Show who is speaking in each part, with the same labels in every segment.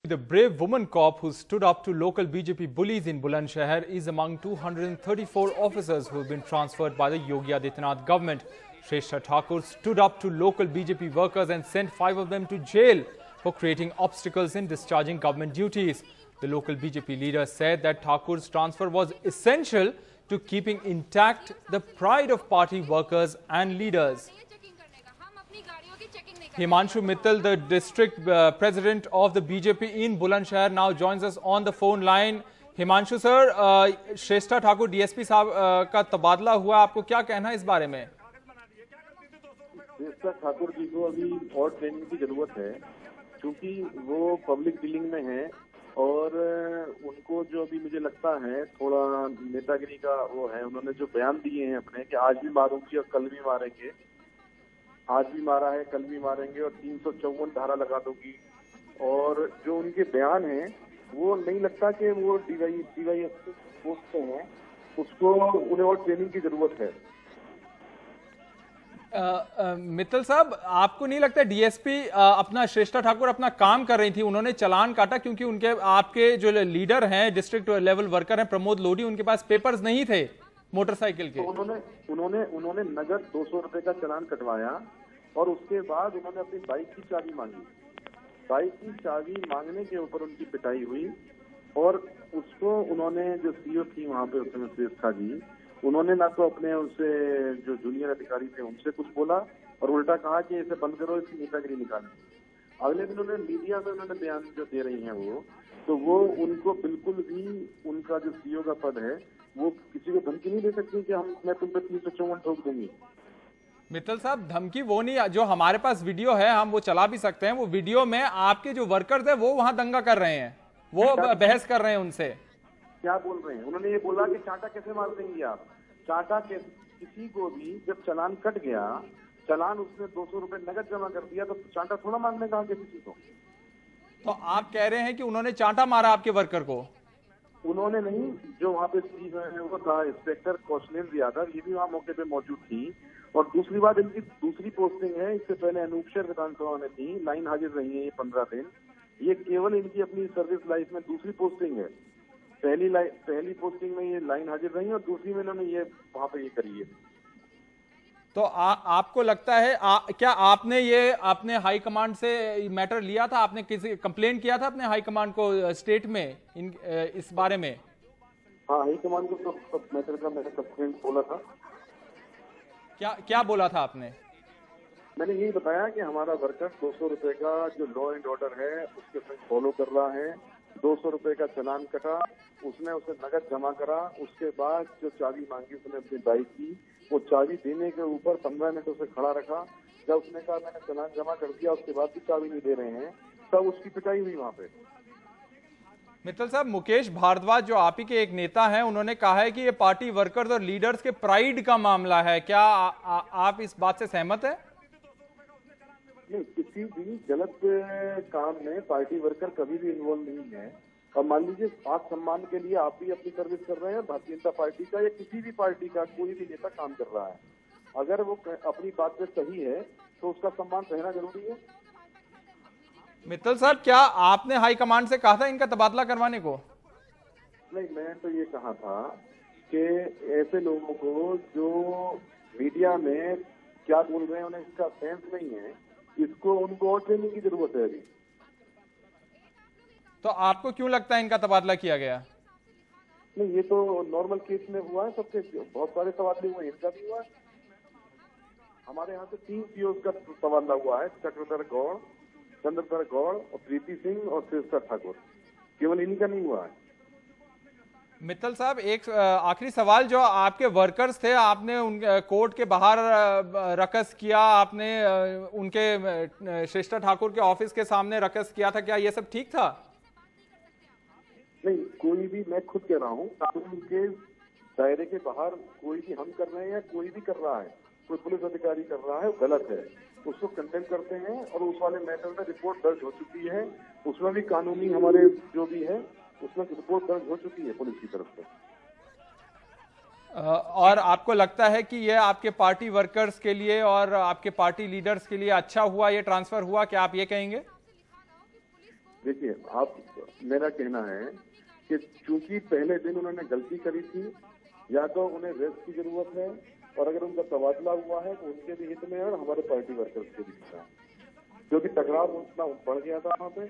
Speaker 1: The brave woman cop who stood up to local BJP bullies in Bulandshahr is among 234 officers who have been transferred by the Yogi Adityanath government. Shrestha Thakur stood up to local BJP workers and sent 5 of them to jail for creating obstacles in discharging government duties. The local BJP leader said that Thakur's transfer was essential to keeping intact the pride of party workers and leaders. Himanshu Mittal, the district president of the BJP in Bulandshahr, now joins us on the phone line. Himanshu sir, Shrestha Thakur DSP साहब का तबादला हुआ, आपको क्या कहना है इस बारे में?
Speaker 2: श्रेष्ठा ठाकुर जी को अभी और ट्रेनिंग की जरूरत है, क्योंकि वो पब्लिक डीलिंग में है और उनको जो अभी मुझे लगता है थोड़ा नेतागिरी का वो है। उन्होंने जो बयान दिए हैं अपने कि आज भी मारूंगी और कल भी मारेंगे, आज भी मारा है कल भी मारेंगे और 354 धारा लगा दूंगी, और जो उनके बयान हैं वो नहीं लगता कि वो डीवाईएसपी पोस्ट पे हैं, उसको उन्हें और ट्रेनिंग की जरूरत है।
Speaker 1: मित्तल साहब, आपको नहीं लगता डीएसपी अपना श्रेष्ठा ठाकुर अपना काम कर रही थी? उन्होंने चालान काटा क्योंकि उनके आपके जो लीडर हैं, डिस्ट्रिक्ट लेवल वर्कर हैं प्रमोद लोधी, उनके पास पेपर्स नहीं थे मोटरसाइकिल के।
Speaker 2: तो उन्होंने नगद 200 रुपए का चालान कटवाया और उसके बाद उन्होंने अपनी बाइक की चाबी मांगी। बाइक की चाबी मांगने के ऊपर उनकी पिटाई हुई और उसको उन्होंने जो सीओ थी वहां पे उस समय श्रेष्ठा जी, उन्होंने ना तो अपने उनसे जो जूनियर अधिकारी थे उनसे कुछ बोला और उल्टा कहा कि इसे बंद करो, इसकी नेतागिरी निकालो। अगले दिन उन्होंने मीडिया में उन्होंने बयान जो दे रही हैं वो उनको बिल्कुल भी उनका जो सीओ का पद है वो किसी को धमकी नहीं दे सकती कि मैं तुम पे 354 ठोक दूंगी।
Speaker 1: मित्तल साहब, धमकी वो नहीं, जो हमारे पास वीडियो है हम वो चला भी सकते हैं। वो वीडियो में आपके जो वर्कर्स है वो वहां दंगा कर रहे हैं, वो बहस कर रहे हैं उनसे।
Speaker 2: क्या बोल रहे हैं? उन्होंने ये बोला कि चांटा कैसे मार देंगी आप? चांटा के किसी को भी जब चालान कट गया, चालान उसने 200 रुपए नगद जमा कर दिया, तो चांटा थोड़ा मारने कहा किसी को।
Speaker 1: तो आप कह रहे हैं कि उन्होंने चांटा मारा आपके वर्कर को?
Speaker 2: उन्होंने नहीं, जो वहाँ पे वो था इंस्पेक्टर कौशलेंद्र यादव, ये भी वहाँ मौके पे मौजूद थी। और दूसरी बात, इनकी दूसरी पोस्टिंग है, इससे पहले अनूपशहर विधानसभा में थी, लाइन हाजिर रही है ये 15 दिन। ये केवल इनकी अपनी सर्विस लाइफ में दूसरी पोस्टिंग है। पहली पोस्टिंग में ये लाइन हाजिर रही और दूसरी में इन्होंने ये वहाँ पे ये करी है।
Speaker 1: तो आपको लगता है क्या आपने ये अपने हाई कमांड से मैटर लिया था? आपने किसी कंप्लेंट किया था अपने हाई कमांड को स्टेट में इस बारे में?
Speaker 2: हाँ, हाई कमांड को तो मैटर का मैंने कंप्लेंट बोला था।
Speaker 1: क्या बोला था आपने?
Speaker 2: मैंने यही बताया कि हमारा वर्कर 200 रुपए का जो लॉ एंड ऑर्डर है उसके फॉलो कर रहा है। 200 रुपए का चालान कटा, उसने उसे नगद जमा करा, उसके बाद जो चाबी मांगी उसने अपनी बाइक की, वो चाबी देने के ऊपर 15 मिनट उसे खड़ा रखा। जब उसने कहा मैंने चालान जमा कर दिया, उसके बाद भी चाबी नहीं दे रहे हैं, तब उसकी पिटाई हुई वहाँ पे।
Speaker 1: मित्तल साहब, मुकेश भारद्वाज जो आप ही के एक नेता हैं, उन्होंने कहा है कि ये पार्टी वर्कर्स और लीडर्स के प्राइड का मामला है। क्या आप इस बात से सहमत है?
Speaker 2: नहीं, किसी भी गलत काम में पार्टी वर्कर कभी भी इन्वॉल्व नहीं है। और मान लीजिए आप सम्मान के लिए आप भी अपनी सर्विस कर रहे हैं, भारतीय जनता पार्टी का या किसी भी पार्टी का कोई भी नेता काम कर रहा है, अगर वो अपनी बात पे सही है तो उसका सम्मान रहना जरूरी है।
Speaker 1: मित्तल साहब, क्या आपने हाई कमांड से कहा था इनका तबादला करवाने को?
Speaker 2: नहीं, मैं तो ये कहा था कि ऐसे लोगों को जो मीडिया में क्या बोल रहे हैं उन्हें इसका सेंस नहीं है, इसको उनको और ट्रेनिंग की जरूरत है अभी।
Speaker 1: तो आपको क्यों लगता है इनका तबादला किया गया?
Speaker 2: नहीं, ये तो नॉर्मल केस में हुआ है, सबके बहुत सारे तबादले हुए, इनका भी हुआ है। हमारे यहाँ से 3 सीओज का तबादला हुआ है, चक्रधर गौड़ और प्रीति सिंह और श्रेष्ठा ठाकुर, केवल इन्हीं का नहीं हुआ है।
Speaker 1: मित्तल साहब, एक आखिरी सवाल, जो आपके वर्कर्स थे, आपने उन कोर्ट के बाहर रकस किया, आपने उनके श्रेष्ठा ठाकुर के ऑफिस के सामने रकस किया था, क्या ये सब ठीक था?
Speaker 2: नहीं, कोई भी, मैं खुद कह रहा हूँ, कानून के दायरे के बाहर कोई भी हम कर रहे हैं या कोई भी कर रहा है, कोई पुलिस अधिकारी कर रहा है, वो गलत है, उसको कंडेम करते हैं। और उस वाले मैटर में रिपोर्ट दर्ज हो चुकी है, उसमें भी कानूनी हमारे जो भी है उसमें रिपोर्ट दर्ज हो चुकी है पुलिस की तरफ से।
Speaker 1: और आपको लगता है कि ये आपके पार्टी वर्कर्स के लिए और आपके पार्टी लीडर्स के लिए अच्छा हुआ, ये ट्रांसफर हुआ, क्या आप ये कहेंगे?
Speaker 2: देखिए, आप, मेरा कहना है कि चूंकि पहले दिन उन्होंने गलती करी थी, या तो उन्हें रेस्ट की जरूरत है, और अगर उनका तबादला हुआ है तो उनके भी हित में है और हमारे पार्टी वर्कर्स के भी हित में है, क्योंकि टकराव उतना बढ़ गया था वहाँ पे।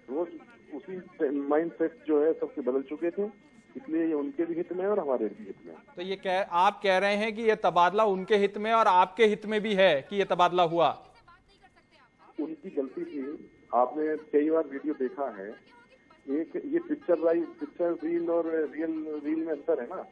Speaker 2: रोज उसी माइंड सेट जो है सबके बदल चुके थे, इसलिए ये उनके भी हित में है और हमारे भी हित में है।
Speaker 1: तो ये आप कह रहे हैं कि ये तबादला उनके हित में और आपके हित में भी है कि ये तबादला हुआ?
Speaker 2: उनकी गलती थी। आपने कई बार वीडियो देखा है, एक ये पिक्चर रील और रियल रील में अंतर है ना।